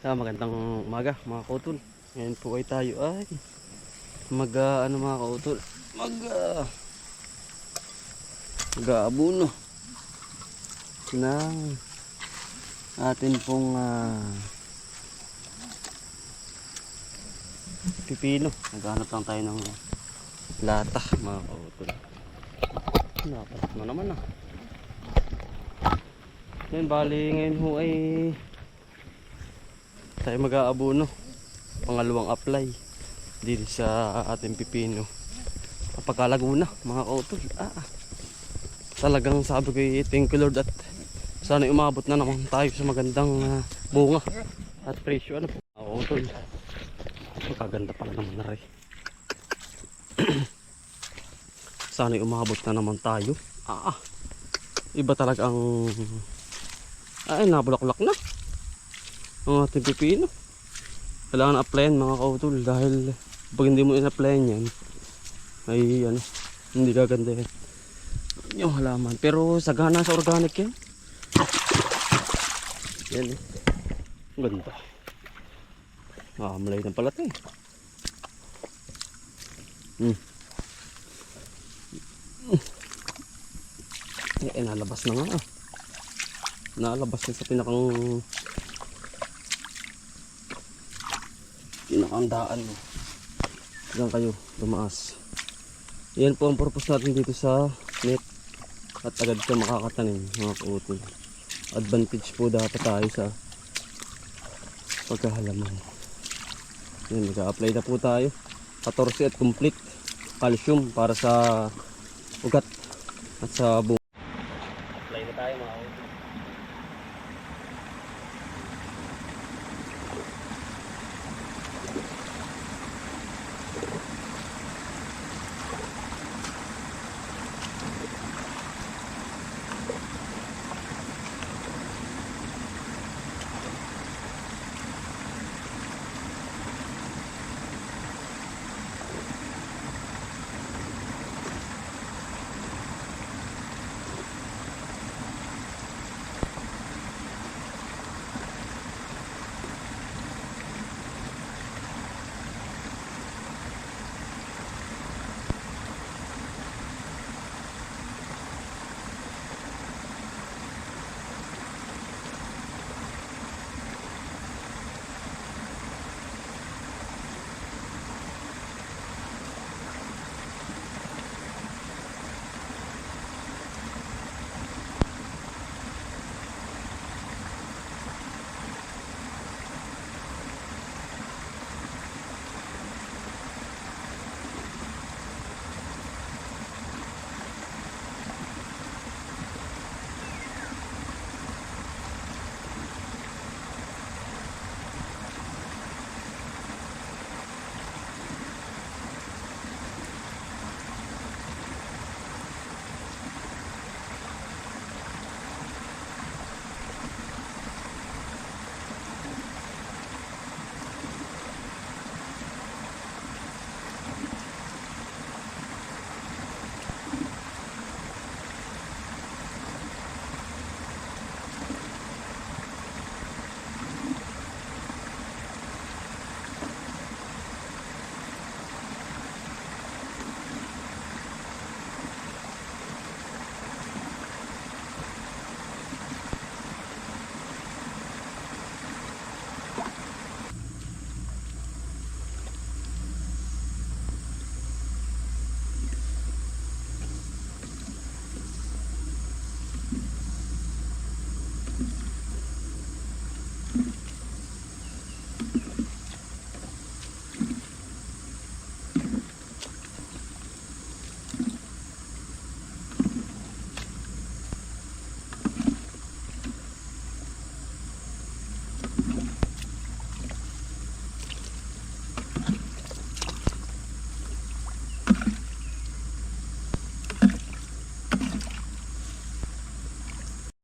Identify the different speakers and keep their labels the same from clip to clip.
Speaker 1: Magandang umaga mga kautol. Ngayon po ay tayo ay mga kautol, mag-aabuno ng atin pong pipino. Naghanap lang tayo ng lata mga kautol. Napatak na naman Ngayon bali ngayon ho ay tayo mag-aabuno, pangalawang apply dito sa ating pipino kapag Laguna mga kautol. Talagang sabi ko thank you Lord at sana umabot na naman tayo sa magandang bunga at presyo mga kautol. Magaganda pa naman na rin. Sana umabot na naman tayo. Iba talaga ang nabulaklak na ang ating pipino. Kailangan applyan mga kautol dahil pag hindi mo in-applyan yan ay hindi gaganda yan yung halaman. Pero sagana sa organic yan. Yan ganda. Malay ng palat nalabas na nga nalabas na sa pinakang daan mo. Diyan kayo dumaas. Yan po ang purpose natin dito sa net at agad ka makakatanim mga kautol. Advantage po dapat tayo sa pagkahalaman. Yan, nag-a-apply na po tayo 14 at complete calcium para sa ugat at sa bunga. Apply na tayo mga kautol.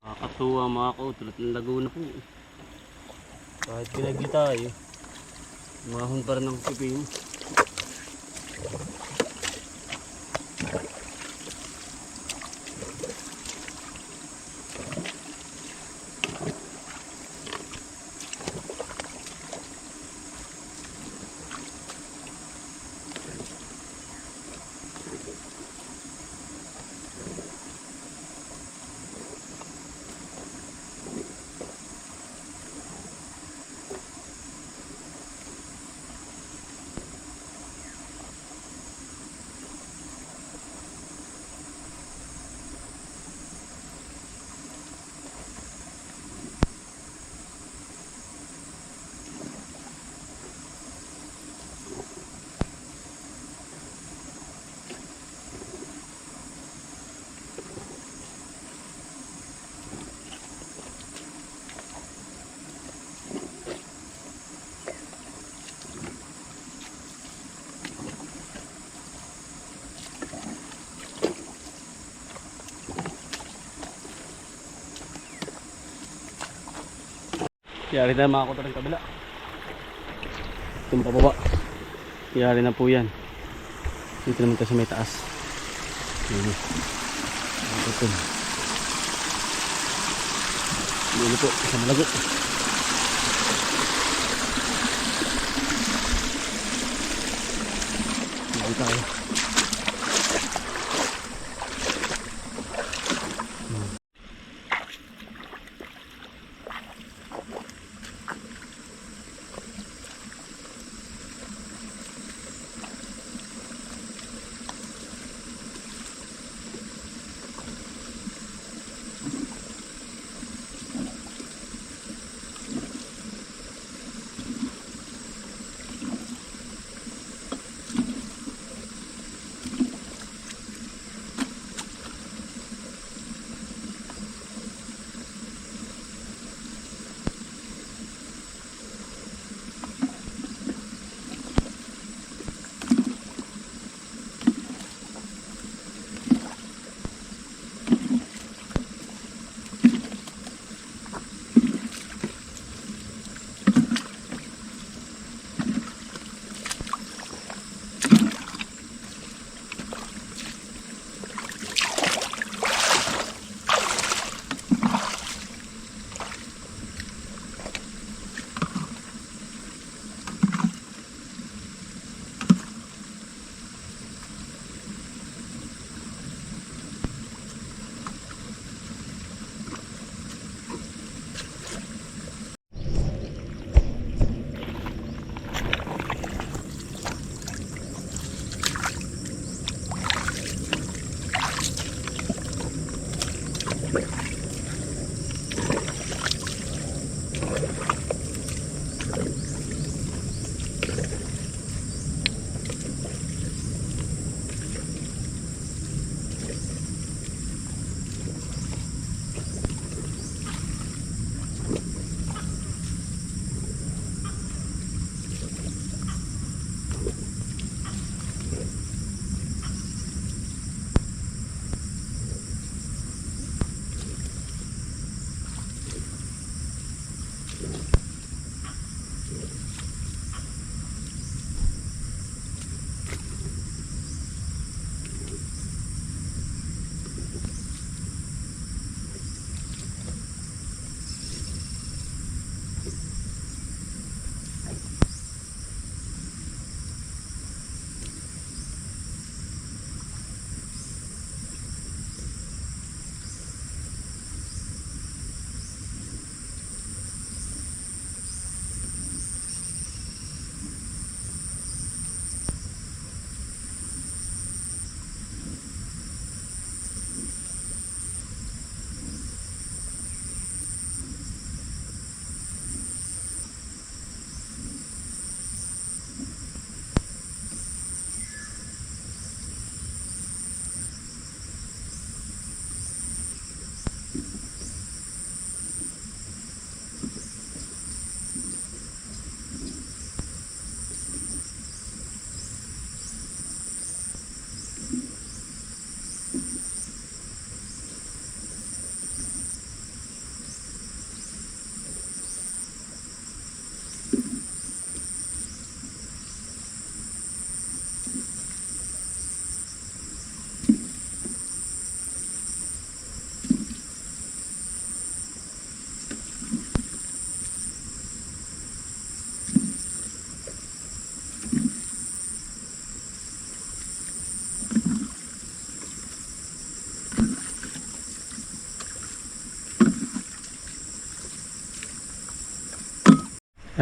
Speaker 1: Nakakatuwa mga kautol at ng Laguna po. Kahit pinagli tayo, mahon pa rin ang pipino. Yari na mga kuto ng kabila. Itong pababa. Yari na po yan. Dito naman tayo sa may taas. Ito. Dito po sa Malago. Dito tayo.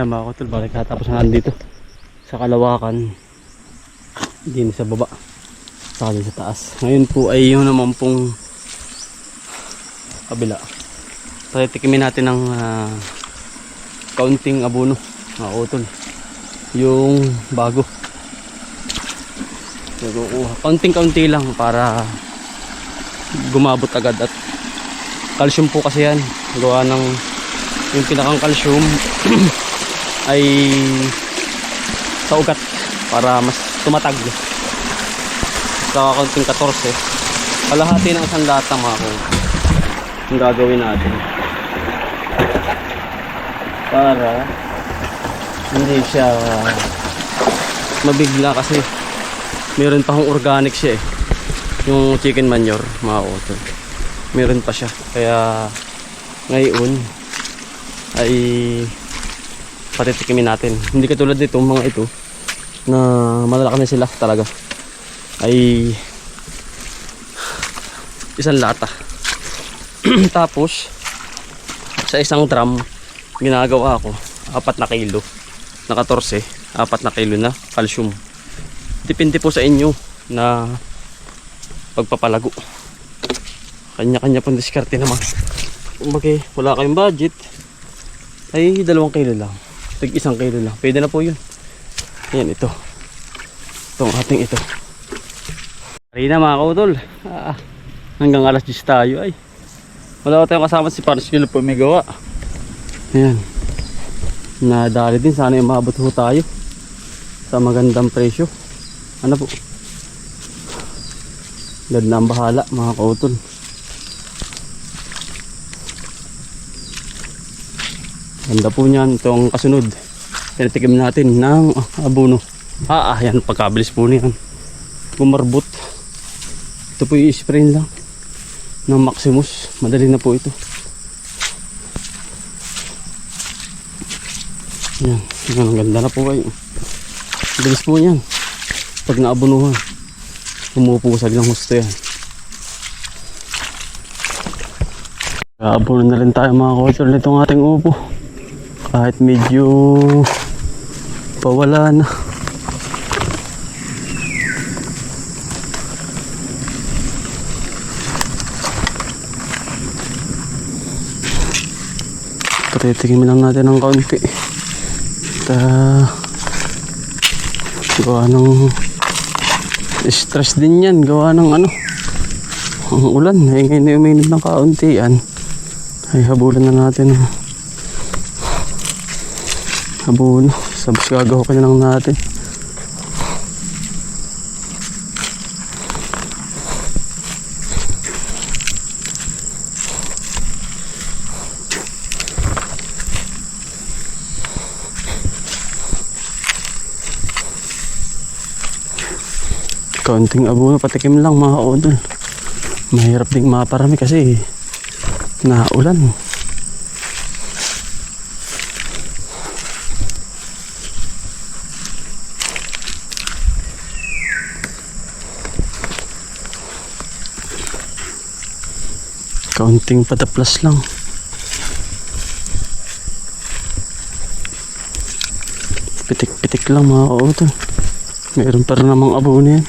Speaker 1: Ayan mga kutol, balik katapos na dito sa kalawakan din sa baba saka din sa taas. Ngayon po ay yun naman pong kabila. Patitikimin natin ng kaunting abono mga kutol, yung bago. Kaunting-kaunti lang para gumabot agad, at calcium po kasi yan, gawa ng yung pinakang calcium ay sa ugat para mas tumatag. Sa kaunting 14, kalahati ng isang lata mga kung yung gagawin natin. para hindi siya mabigla kasi meron pa hong organic siya eh. Yung chicken manure mga utol. Meron pa siya. Kaya ngayon ay patitikimin natin. Hindi katulad nito mga ito na malalaki na sila talaga. Ay isang lata. Tapos sa isang drum ginagawa ko 4 na kilo na 14, 4 na kilo na calcium. Depende po sa inyo na pagpapalago. Kanya-kanya pang diskarte naman. Kung wala kayong budget ay 2 kilo lang, tig 1 kilo lang, pwede na po yun. Yan, itong ating ito. Karina mga kautol, hanggang alas 10 tayo ay wala ko tayong kasama si Paris Gil po may gawa. Ayan, nadali din, sana yung maabot ho tayo sa magandang presyo. Ano po, God na ang bahala mga kautol. Ganda po niyan. Itong kasunod tinitikim natin ng abono. Yan, pagkabilis po niyan bumarbot. Ito po yung spray lang ng Maximus, madali na po ito. Yan, ang ganda na po kayo. Bilis po niyan pag naabunuhan, pumupusag ng husto yan. Aabuno na rin tayo mga kautol nitong ating upo. Kahit medyo pawala na. Patitikin lang natin ng kaunti. Gawa ng stress din yan. Gawa ng ang ulan. Ngayon uminit ng kaunti yan. Ay habulan na natin. Abono, sabos gagawa ka na lang natin. Kaunting abono, patikim lang mga kautol. Mahirap ding maparami kasi naulan. Kaunting pataplas lang. Pitik-pitik lang mga kautol. Meron pa rin namang abono yan.